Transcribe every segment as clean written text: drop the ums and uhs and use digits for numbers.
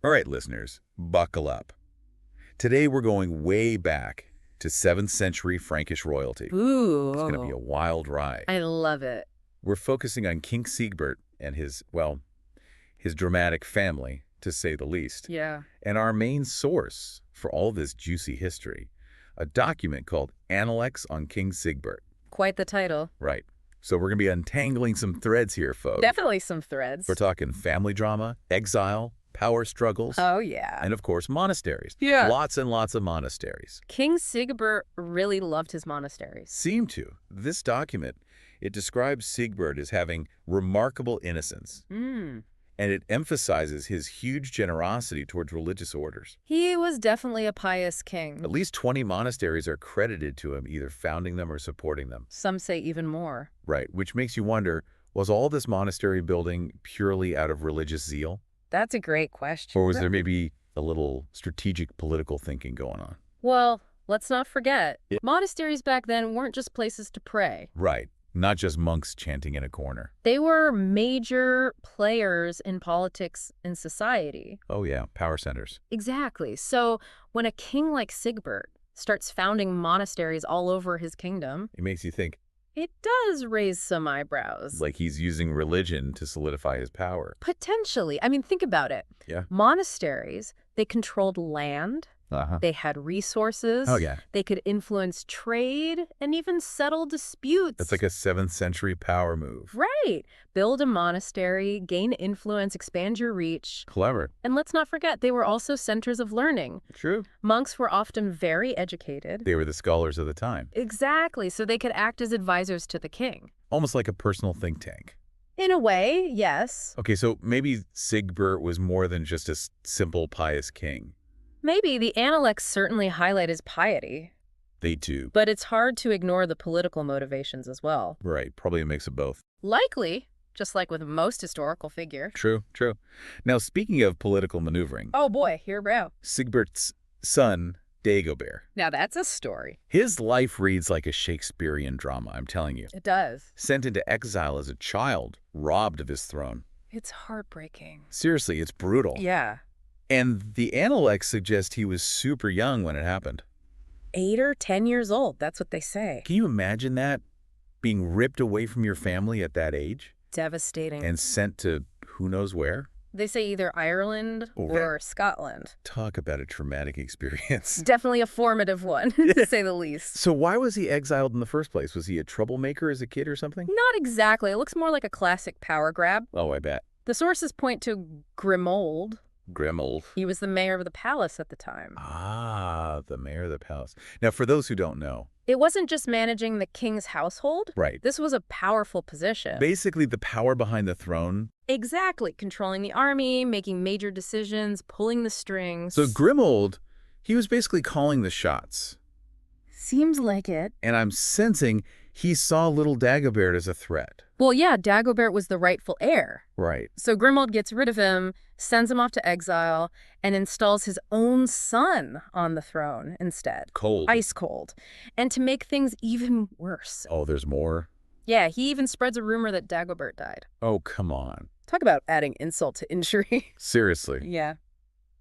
All right, listeners, buckle up. Today we're going way back to 7th century Frankish royalty. It's going to be a Ooh, wild ride. I love it. We're focusing on King Sigebert and his dramatic family, to say the least. Yeah. And our main source for all this juicy history, a document called Analects on King Sigebert. Quite the title. Right. So we're going to be untangling some threads here, folks. Definitely some threads. We're talking family drama, exile, power struggles, Oh, yeah. and of course, monasteries. Yeah. Lots and lots of monasteries. King Sigebert really loved his monasteries. Seem to. This document, it describes Sigebert as having remarkable innocence, Mm. and it emphasizes his huge generosity towards religious orders. He was definitely a pious king. At least 20 monasteries are credited to him, either founding them or supporting them. Some say even more. Right, which makes you wonder, was all this monastery building purely out of religious zeal? That's a great question. Or was there maybe a little strategic political thinking going on? Well, let's not forget, Yeah. monasteries back then weren't just places to pray. Right, not just monks chanting in a corner. They were major players in politics and society. Oh yeah, power centers. Exactly. So when a king like Sigebert starts founding monasteries all over his kingdom, It makes you think, it does raise some eyebrows. like he's using religion to solidify his power. Potentially. I mean, think about it. Yeah. Monasteries, they controlled land, Uh-huh. they had resources, Oh yeah, they could influence trade, and even settle disputes. that's like a 7th century power move. Right. Build a monastery, gain influence, expand your reach. Clever. And let's not forget, they were also centers of learning. True. Monks were often very educated. They were the scholars of the time. Exactly, so they could act as advisors to the king. Almost like a personal think tank. In a way, yes. Okay, so maybe Sigebert was more than just a simple pious king. Maybe the Analects certainly highlight his piety, They too. but it's hard to ignore the political motivations as well. Right, probably a mix of both. Likely, just like with most historical figures. True, true. Now, speaking of political maneuvering, Oh boy, here we go. Sigbert's son, Dagobert. Now that's a story. His life reads like a Shakespearean drama, I'm telling you. It does. Sent into exile as a child, robbed of his throne. It's heartbreaking. Seriously, it's brutal. Yeah. And the Analects suggest he was super young when it happened. 8 or 10 years old, that's what they say. Can you imagine that? Being ripped away from your family at that age Devastating. and sent to who knows where? They say either Ireland or Scotland. Talk about a traumatic experience. Definitely a formative one, to say the least. So why was he exiled in the first place? Was he a troublemaker as a kid or something? Not exactly. It looks more like a classic power grab. Oh, I bet. The sources point to Grimoald. Grimold. He was the mayor of the palace at the time. Ah, the mayor of the palace. Now, for those who don't know. It wasn't just managing the king's household. Right. This was a powerful position. Basically, the power behind the throne. Exactly. Controlling the army, making major decisions, pulling the strings. So Grimold, he was basically calling the shots. Seems like it. And I'm sensing he saw little Dagobert as a threat. Well, yeah, Dagobert was the rightful heir. Right. So Grimoald gets rid of him, sends him off to exile, and installs his own son on the throne instead. Cold. Ice cold. And to make things even worse. Oh, there's more? Yeah, he even spreads a rumor that Dagobert died. Oh, come on. Talk about adding insult to injury. Seriously. Yeah.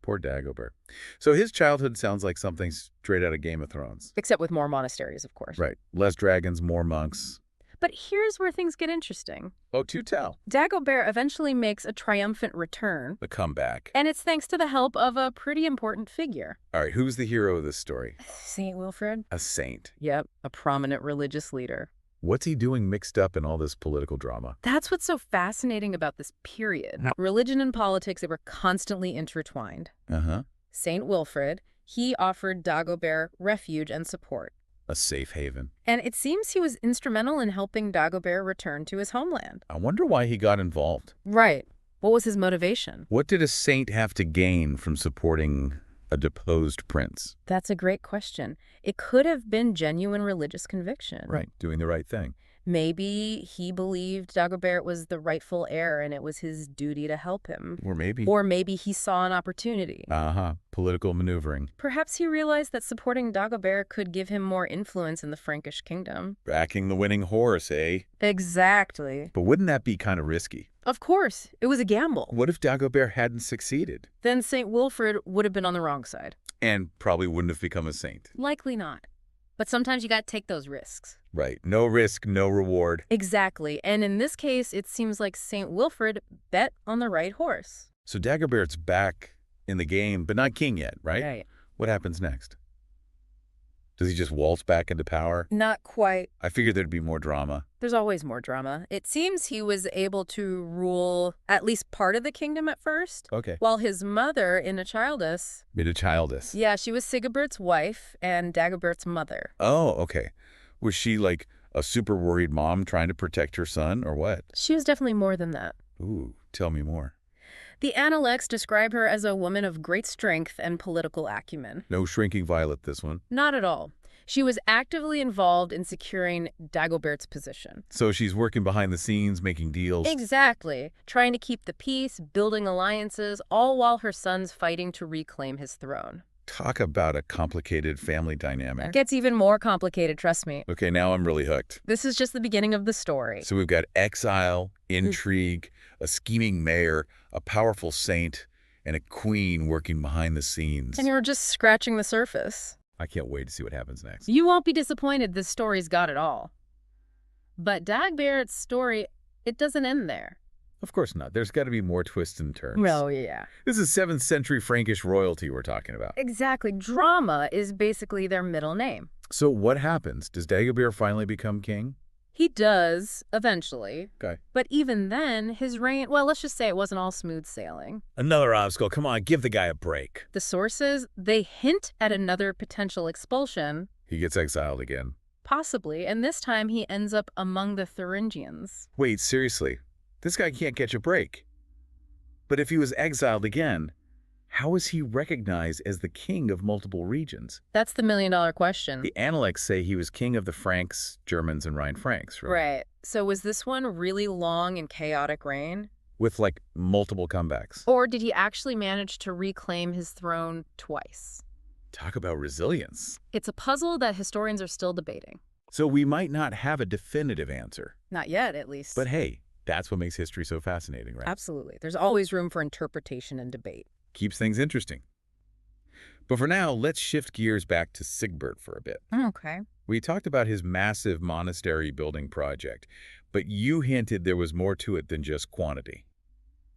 Poor Dagobert. So his childhood sounds like something straight out of Game of Thrones. Except with more monasteries, of course. Right. Less dragons, more monks. But here's where things get interesting. Oh, to tell. Dagobert eventually makes a triumphant return, The comeback. and it's thanks to the help of a pretty important figure. All right, who's the hero of this story? Saint Wilfrid? A saint. Yep, a prominent religious leader. What's he doing mixed up in all this political drama? That's what's so fascinating about this period. Religion and politics, they were constantly intertwined. Uh-huh. Saint Wilfrid, he offered Dagobert refuge and support. A safe haven. And it seems he was instrumental in helping Dagobert return to his homeland. I wonder why he got involved. Right. What was his motivation? What did a saint have to gain from supporting a deposed prince? That's a great question. It could have been genuine religious conviction. Right, doing the right thing. Maybe he believed Dagobert was the rightful heir and it was his duty to help him. Or maybe... Or maybe he saw an opportunity. Uh-huh, political maneuvering. Perhaps he realized that supporting Dagobert could give him more influence in the Frankish kingdom. Backing the winning horse, eh? Exactly. But wouldn't that be kind of risky? Of course, it was a gamble. What if Dagobert hadn't succeeded? Then St. Wilfrid would have been on the wrong side. And probably wouldn't have become a saint. Likely not. But sometimes you got to take those risks. Right. No risk, no reward. Exactly. And in this case, it seems like St. Wilfrid bet on the right horse. So Dagobert's back in the game, but not king yet, right? Right. What happens next? Does he just waltz back into power? Not quite. I figured there'd be more drama. There's always more drama. It seems he was able to rule at least part of the kingdom at first. Okay. While his mother, Inachildis, Yeah, she was Sigebert's wife and Dagobert's mother. Oh, okay. Was she like a super worried mom trying to protect her son, or what? She was definitely more than that. Ooh, tell me more. The Analects describe her as a woman of great strength and political acumen. No shrinking violet, this one. Not at all. She was actively involved in securing Dagobert's position. So she's working behind the scenes, making deals. Exactly. Trying to keep the peace, building alliances, all while her son's fighting to reclaim his throne. Talk about a complicated family It dynamic. gets even more complicated, trust me. Okay, now I'm really hooked. This is just the beginning of the story. So we've got exile, intrigue, a scheming mayor, a powerful saint, and a queen working behind the scenes. And you're just scratching the surface. I can't wait to see what happens next. You won't be disappointed this story's got it all. But Dagbert's story, it doesn't end there. Of course not. There's got to be more twists and turns. Well, yeah. This is 7th century Frankish royalty we're talking about. Exactly. Drama is basically their middle name. So what happens? Does Dagobert finally become king? He does, eventually. Okay. But even then, his reign, well, let's just say it wasn't all smooth sailing. Another obstacle. Come on, give the guy a break. The sources, they hint at another potential expulsion, He gets exiled again. possibly, and this time he ends up among the Thuringians. Wait, seriously? This guy can't catch a break. But if he was exiled again, how is he recognized as the king of multiple regions? That's the million-dollar question. The Analects say he was king of the Franks, Germans, and Rhine-Franks, right? Right. So was this one really long and chaotic reign? With, like, multiple comebacks. Or did he actually manage to reclaim his throne twice? Talk about resilience. It's a puzzle that historians are still debating. So we might not have a definitive answer. Not yet, at least. But hey, that's what makes history so fascinating, right? Absolutely. There's always room for interpretation and debate. Keeps things interesting. But for now, let's shift gears back to Sigebert for a bit. Okay. We talked about his massive monastery building project, but you hinted there was more to it than just quantity.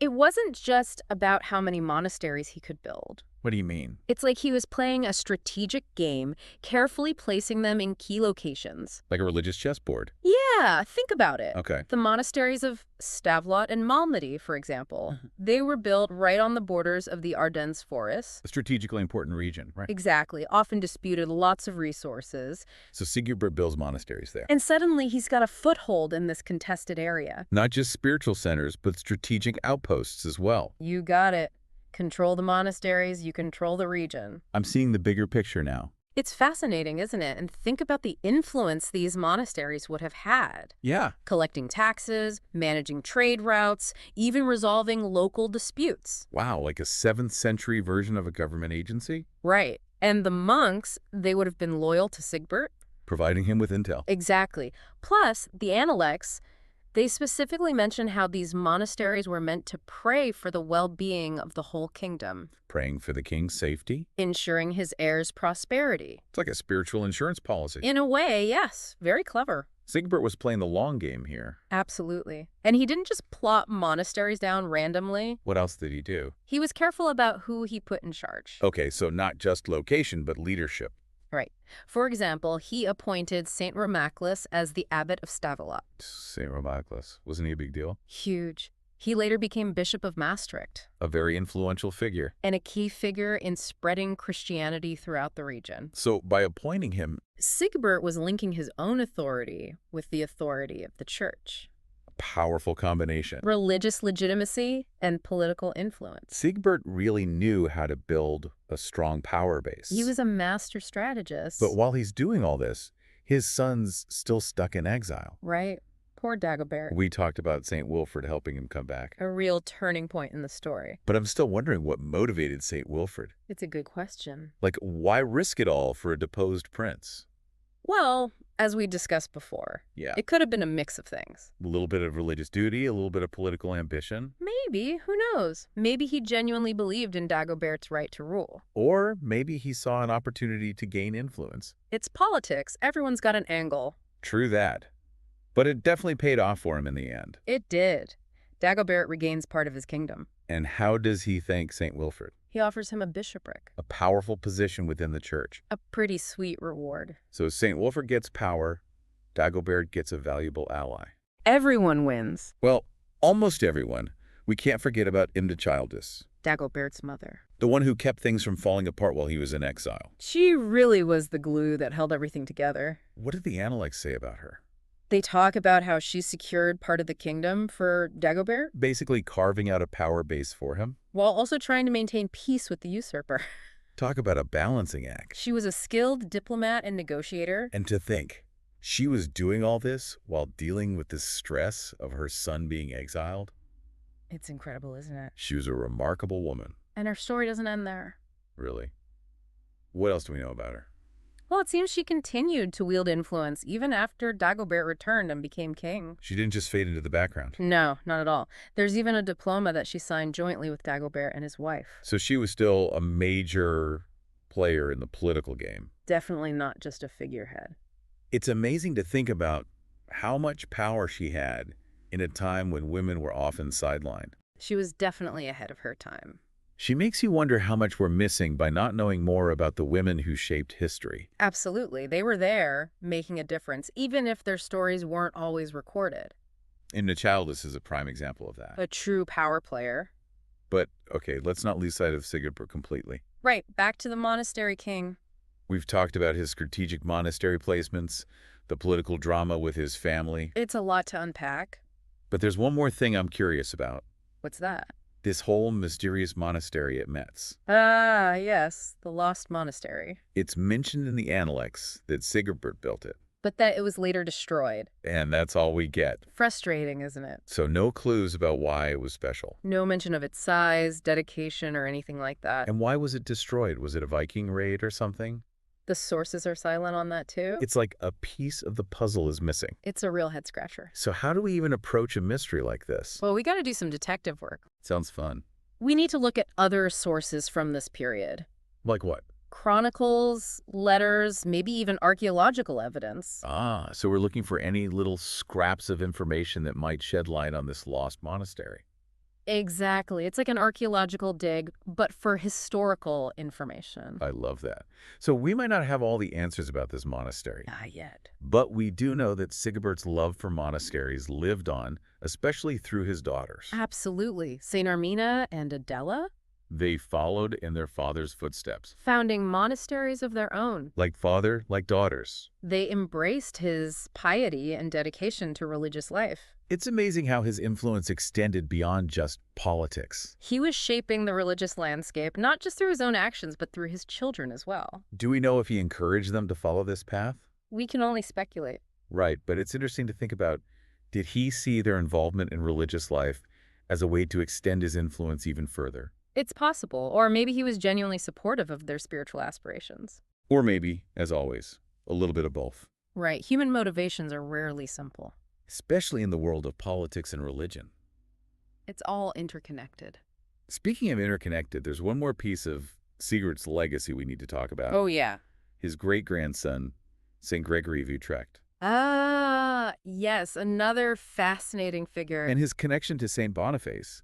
It wasn't just about how many monasteries he could build. What do you mean? It's like he was playing a strategic game, carefully placing them in key locations. Like a religious chessboard? Yeah, think about it. Okay. The monasteries of Stavlot and Malmedy, for example, they were built right on the borders of the Ardennes forest. A strategically important region, right? Exactly, often disputed, lots of resources. So Sigebert builds monasteries there. And suddenly he's got a foothold in this contested area. Not just spiritual centers, but strategic outposts as well. You got it. Control the monasteries, you control the region. I'm seeing the bigger picture now. It's fascinating, isn't it? And think about the influence these monasteries would have had. Yeah. Collecting taxes, managing trade routes, even resolving local disputes. Wow, like a 7th century version of a government agency? Right. And the monks, they would have been loyal to Sigebert. Providing him with intel. Exactly. Plus, the Analects, they specifically mention how these monasteries were meant to pray for the well-being of the whole kingdom. Praying for the king's safety? Ensuring his heirs' prosperity. It's like a spiritual insurance policy. In a way, yes. Very clever. Sigebert was playing the long game here. Absolutely. And he didn't just plop monasteries down randomly. What else did he do? He was careful about who he put in charge. Okay, so not just location, but leadership. Right. For example, he appointed St. Romaclus as the abbot of Stavelot. St. Romaclus. Wasn't he a big deal? Huge. He later became Bishop of Maastricht. A very influential figure. And a key figure in spreading Christianity throughout the region. So by appointing him, Sigebert was linking his own authority with the authority of the church. powerful combination. Religious legitimacy and political influence. Sigebert really knew how to build a strong power base. He was a master strategist. But while he's doing all this, his son's still stuck in exile. Right. Poor Dagobert. We talked about St. Wilfrid helping him come back. A real turning point in the story. But I'm still wondering what motivated St. Wilfrid. It's a good question. Like, why risk it all for a deposed prince? Well, as we discussed before. Yeah. It could have been a mix of things. A little bit of religious duty, a little bit of political ambition. Maybe, who knows? Maybe he genuinely believed in Dagobert's right to rule. Or maybe he saw an opportunity to gain influence. It's politics. Everyone's got an angle. True that. But it definitely paid off for him in the end. It did. Dagobert regains part of his kingdom. And how does he thank St. Wilfrid? He offers him a bishopric. A powerful position within the church. A pretty sweet reward. So St. Wilfrid gets power, Dagobert gets a valuable ally. Everyone wins. Well, almost everyone. We can't forget about Imda Childis, Dagobert's mother. the one who kept things from falling apart while he was in exile. She really was the glue that held everything together. What did the Analects say about her? They talk about how she secured part of the kingdom for Dagobert, Basically carving out a power base for him? while also trying to maintain peace with the usurper. Talk about a balancing act. She was a skilled diplomat and negotiator. And to think, she was doing all this while dealing with the stress of her son being exiled? It's incredible, isn't it? She was a remarkable woman, And her story doesn't end there. really. What else do we know about her? Well, it seems she continued to wield influence even after Dagobert returned and became king. She didn't just fade into the background. No, not at all. There's even a diploma that she signed jointly with Dagobert and his wife. So she was still a major player in the political game. Definitely not just a figurehead. It's amazing to think about how much power she had in a time when women were often sidelined. She was definitely ahead of her time. She makes you wonder how much we're missing by not knowing more about the women who shaped history. Absolutely. They were there, making a difference, even if their stories weren't always recorded. Imda Childis is a prime example of that. A true power player. But, okay, let's not lose sight of Sigebert completely. Right, back to the monastery king. We've talked about his strategic monastery placements, the political drama with his family. It's a lot to unpack. But there's one more thing I'm curious about. What's that? This whole mysterious monastery at Metz. Ah, yes, the lost monastery. It's mentioned in the Analects that Sigebert built it. But that it was later destroyed. And that's all we get. Frustrating, isn't it? So no clues about why it was special. No mention of its size, dedication, or anything like that. And why was it destroyed? Was it a Viking raid or something? The sources are silent on that, too. It's like a piece of the puzzle is missing. It's a real head-scratcher. So how do we even approach a mystery like this? Well, we got to do some detective work. Sounds fun. We need to look at other sources from this period. Like what? Chronicles, letters, maybe even archaeological evidence. Ah, so we're looking for any little scraps of information that might shed light on this lost monastery. Exactly. It's like an archaeological dig, but for historical information. I love that. So we might not have all the answers about this monastery, Not yet. but we do know that Sigebert's love for monasteries lived on, especially through his daughters. Absolutely. St. Armina and Adela? They followed in their father's footsteps. Founding monasteries of their own. Like father, like daughters. They embraced his piety and dedication to religious life. It's amazing how his influence extended beyond just politics. He was shaping the religious landscape, not just through his own actions, but through his children as well. Do we know if he encouraged them to follow this path? We can only speculate. Right, but it's interesting to think about, did he see their involvement in religious life as a way to extend his influence even further? It's possible, or maybe he was genuinely supportive of their spiritual aspirations. Or maybe, as always, a little bit of both. Right, human motivations are rarely simple. Especially in the world of politics and religion. It's all interconnected. Speaking of interconnected, there's one more piece of Sigebert's legacy we need to talk about. Oh, yeah. His great-grandson, St. Gregory of Utrecht. Ah, yes, another fascinating figure. And his connection to St. Boniface.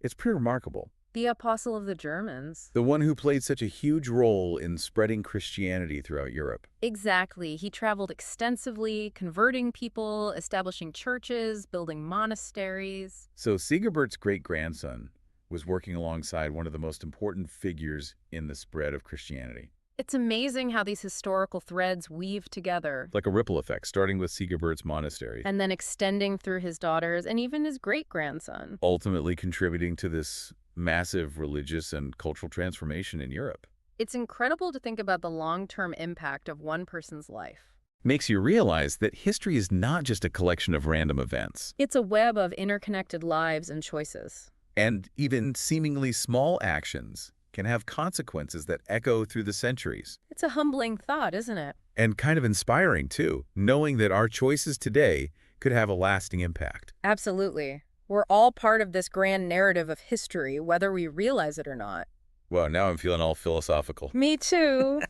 It's pretty remarkable. The apostle of the Germans. The one who played such a huge role in spreading Christianity throughout Europe. Exactly. He traveled extensively, converting people, establishing churches, building monasteries. So Sigebert's great-grandson was working alongside one of the most important figures in the spread of Christianity. It's amazing how these historical threads weave together. Like a ripple effect, starting with Sigebert's monastery. And then extending through his daughters and even his great-grandson. Ultimately contributing to this massive religious and cultural transformation in Europe. It's incredible to think about the long-term impact of one person's life. Makes you realize that history is not just a collection of random events. It's a web of interconnected lives and choices. And even seemingly small actions can have consequences that echo through the centuries. It's a humbling thought, isn't it? And kind of inspiring, too, knowing that our choices today could have a lasting impact. Absolutely. We're all part of this grand narrative of history, whether we realize it or not. Well, now I'm feeling all philosophical. Me too.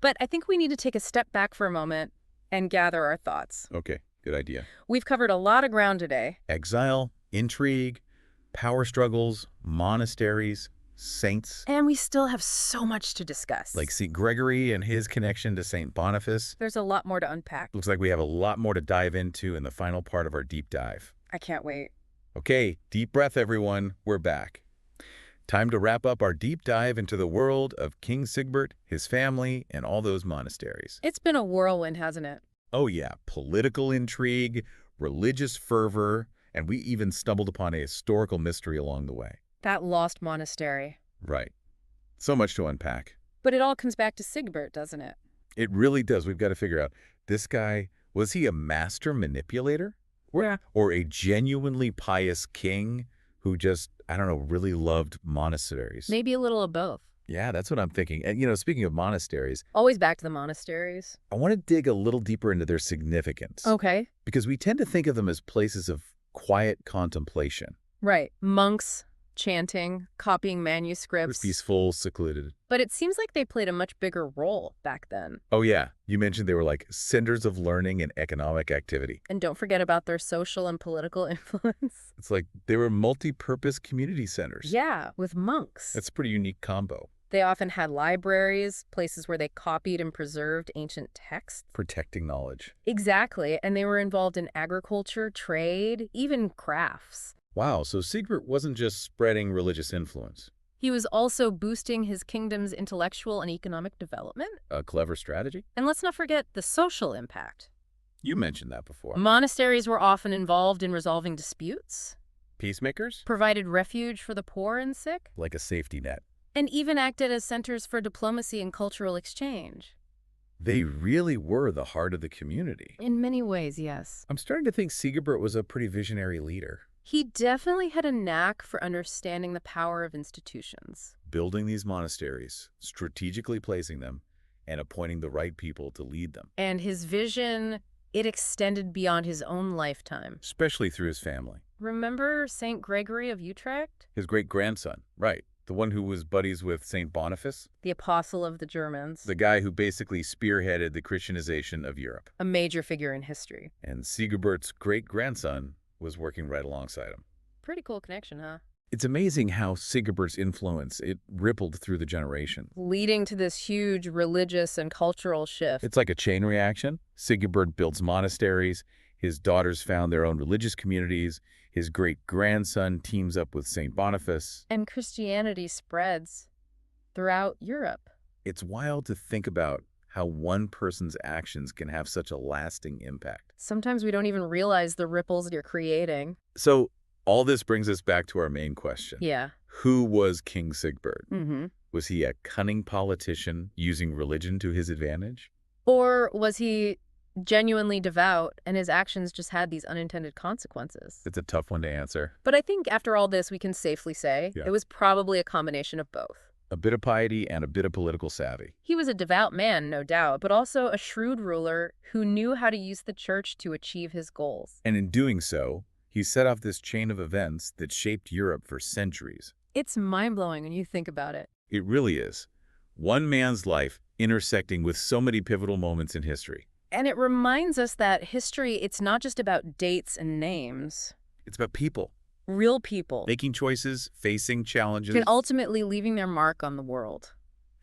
But I think we need to take a step back for a moment and gather our thoughts. Okay, good idea. We've covered a lot of ground today. Exile, intrigue, power struggles, monasteries, saints. And we still have so much to discuss. Like St. Gregory and his connection to St. Boniface. There's a lot more to unpack. Looks like we have a lot more to dive into in the final part of our deep dive. I can't wait. Okay, deep breath, everyone. We're back. Time to wrap up our deep dive into the world of King Sigebert, his family, and all those monasteries. It's been a whirlwind, hasn't it? Oh yeah, political intrigue, religious fervor, and we even stumbled upon a historical mystery along the way. That lost monastery. Right. So much to unpack. But it all comes back to Sigebert, doesn't it? It really does. We've got to figure out, this guy, was he a master manipulator? Or a genuinely pious king who just, I don't know, really loved monasteries? Maybe a little of both. Yeah, that's what I'm thinking. And, speaking of monasteries, Always back to the monasteries. I want to dig a little deeper into their significance. Okay. Because we tend to think of them as places of quiet contemplation. Right. Monks, chanting, copying manuscripts. Peaceful, secluded. But it seems like they played a much bigger role back then. Oh, yeah. You mentioned they were like centers of learning and economic activity. And don't forget about their social and political influence. It's like they were multi-purpose community centers. Yeah, with monks. That's a pretty unique combo. They often had libraries, places where they copied and preserved ancient texts. Protecting knowledge. Exactly, and they were involved in agriculture, trade, even crafts. Wow, so Sigebert wasn't just spreading religious influence. He was also boosting his kingdom's intellectual and economic development. A clever strategy? And let's not forget the social impact. You mentioned that before. Monasteries were often involved in resolving disputes, Peacemakers? provided refuge for the poor and sick, Like a safety net. and even acted as centers for diplomacy and cultural exchange. They really were the heart of the community. In many ways, yes. I'm starting to think Sigebert was a pretty visionary leader. He definitely had a knack for understanding the power of institutions. Building these monasteries, strategically placing them, and appointing the right people to lead them. And his vision, it extended beyond his own lifetime. Especially through his family. Remember St. Gregory of Utrecht? His great-grandson, right. The one who was buddies with St. Boniface. The apostle of the Germans. The guy who basically spearheaded the Christianization of Europe. A major figure in history. And Sigebert's great-grandson was working right alongside him. Pretty cool connection, huh? It's amazing how Sigebert's influence, it rippled through the generations. Leading to this huge religious and cultural shift. It's like a chain reaction. Sigebert builds monasteries. His daughters found their own religious communities. His great-grandson teams up with St. Boniface. And Christianity spreads throughout Europe. It's wild to think about how one person's actions can have such a lasting impact. Sometimes we don't even realize the ripples you're creating. So all this brings us back to our main question. Yeah. Who was King Sigebert? Mm-hmm. Was he a cunning politician using religion to his advantage? Or was he genuinely devout and his actions just had these unintended consequences? It's a tough one to answer. But I think after all this, we can safely say Yeah. it was probably a combination of both. A bit of piety and a bit of political savvy. He was a devout man, no doubt, but also a shrewd ruler who knew how to use the church to achieve his goals. And in doing so, he set off this chain of events that shaped Europe for centuries. It's mind-blowing when you think about it. It really is. One man's life intersecting with so many pivotal moments in history. And it reminds us that history, it's not just about dates and names. It's about people. Real people. Making choices, facing challenges. And ultimately leaving their mark on the world.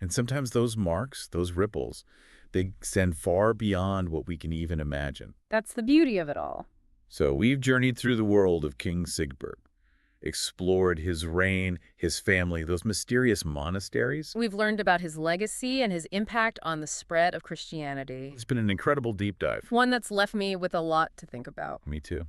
And sometimes those marks, those ripples, they extend far beyond what we can even imagine. That's the beauty of it all. So we've journeyed through the world of King Sigebert, explored his reign, his family, those mysterious monasteries. We've learned about his legacy and his impact on the spread of Christianity. It's been an incredible deep dive. One that's left me with a lot to think about. Me too.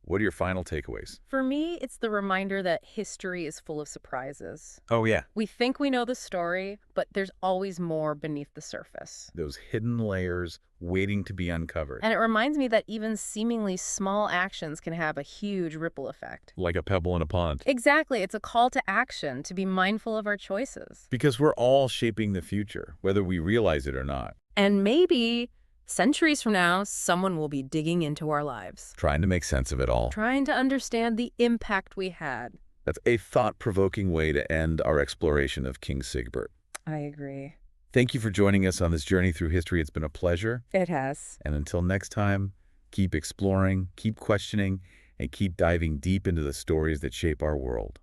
What are your final takeaways? For me, it's the reminder that history is full of surprises. Oh, yeah. We think we know the story, but there's always more beneath the surface. Those hidden layers waiting to be uncovered. And it reminds me that even seemingly small actions can have a huge ripple effect. Like a pebble in a pond. Exactly. It's a call to action, to be mindful of our choices. Because we're all shaping the future, whether we realize it or not. And maybe centuries from now, someone will be digging into our lives, Trying to make sense of it all. trying to understand the impact we had. That's a thought-provoking way to end our exploration of King Sigebert. I agree. Thank you for joining us on this journey through history. It's been a pleasure. It has. And until next time, keep exploring, keep questioning, and keep diving deep into the stories that shape our world.